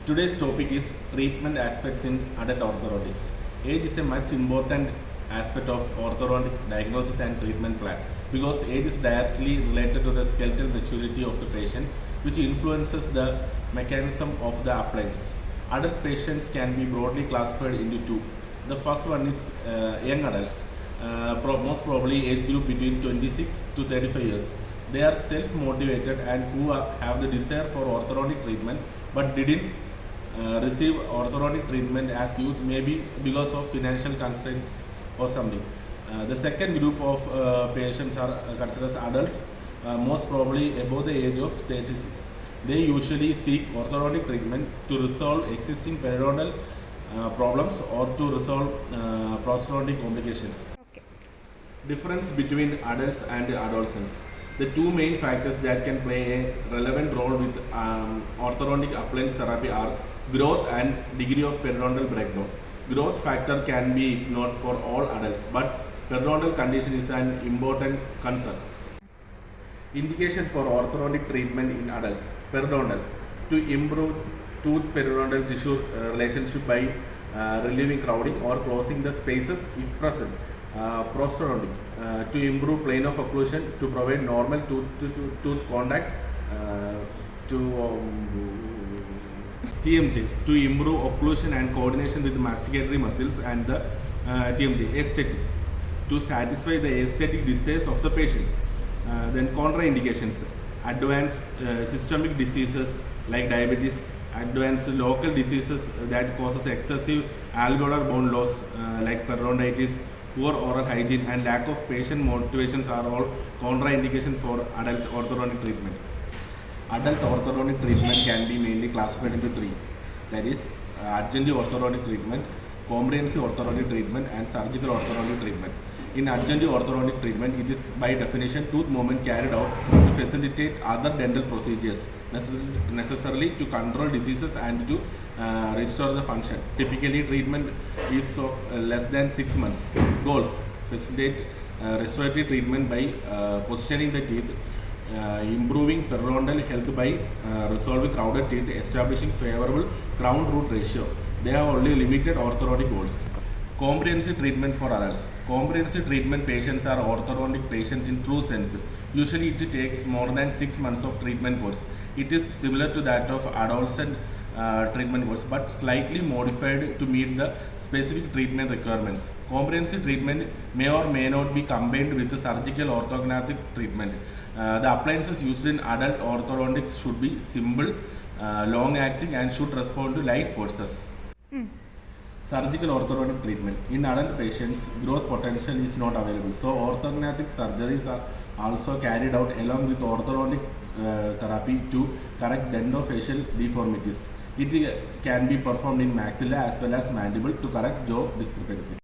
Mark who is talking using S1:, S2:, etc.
S1: Today's topic is treatment aspects in adult orthodontics. Age is a much important aspect of orthodontic diagnosis and treatment plan because age is directly related to the skeletal maturity of the patient, which influences the mechanism of the appliance. Adult patients can be broadly classified into two. The first one is young adults, most probably age group between 26 to 35 years. They are self-motivated and who have the desire for orthodontic treatment but didn't receive orthodontic treatment as youth, maybe because of financial constraints or something. The second group of patients are considered as adult, most probably above the age of 36. They usually seek orthodontic treatment to resolve existing periodontal problems or to resolve prosthodontic complications.
S2: Okay.
S1: Difference between adults and adolescents. The two main factors that can play a relevant role with orthodontic appliance therapy are growth and degree of periodontal breakdown. Growth factor can be ignored for all adults, but periodontal condition is an important concern. Indication for orthodontic treatment in adults. Periodontal. To improve tooth periodontal tissue relationship by relieving crowding or closing the spaces if present. Prosthodontic. To improve plane of occlusion, to provide normal tooth contact. TMJ. To improve occlusion and coordination with the masticatory muscles and the TMJ. Aesthetics. To satisfy the aesthetic desires of the patient. Then contraindications, advanced systemic diseases like diabetes, advanced local diseases that causes excessive alveolar bone loss like periodontitis, poor oral hygiene and lack of patient motivations are all contraindication for adult orthodontic treatment. Adult orthodontic treatment can be mainly classified into three, that is adjunctive orthodontic treatment, comprehensive orthodontic treatment and surgical orthodontic treatment. In adjunctive orthodontic treatment, it is by definition tooth movement carried out to facilitate other dental procedures necessarily to control diseases and to restore the function. Typically, treatment is of less than 6 months. Goals: facilitate restorative treatment by positioning the teeth, improving periodontal health by resolving crowded teeth, establishing favorable crown-root ratio. They have only limited orthodontic goals. Comprehensive treatment for adults. Comprehensive treatment patients are orthodontic patients in true sense. Usually it takes more than 6 months of treatment course. It is similar to that of adolescent treatment course but slightly modified to meet the specific treatment requirements. Comprehensive treatment may or may not be combined with the surgical orthodontic treatment. The appliances used in adult orthodontics should be simple, long acting and should respond to light forces. Surgical orthodontic treatment. In adult patients, growth potential is not available. So, orthodontic surgeries are also carried out along with orthodontic therapy to correct dentofacial deformities. It can be performed in maxilla as well as mandible to correct jaw discrepancies.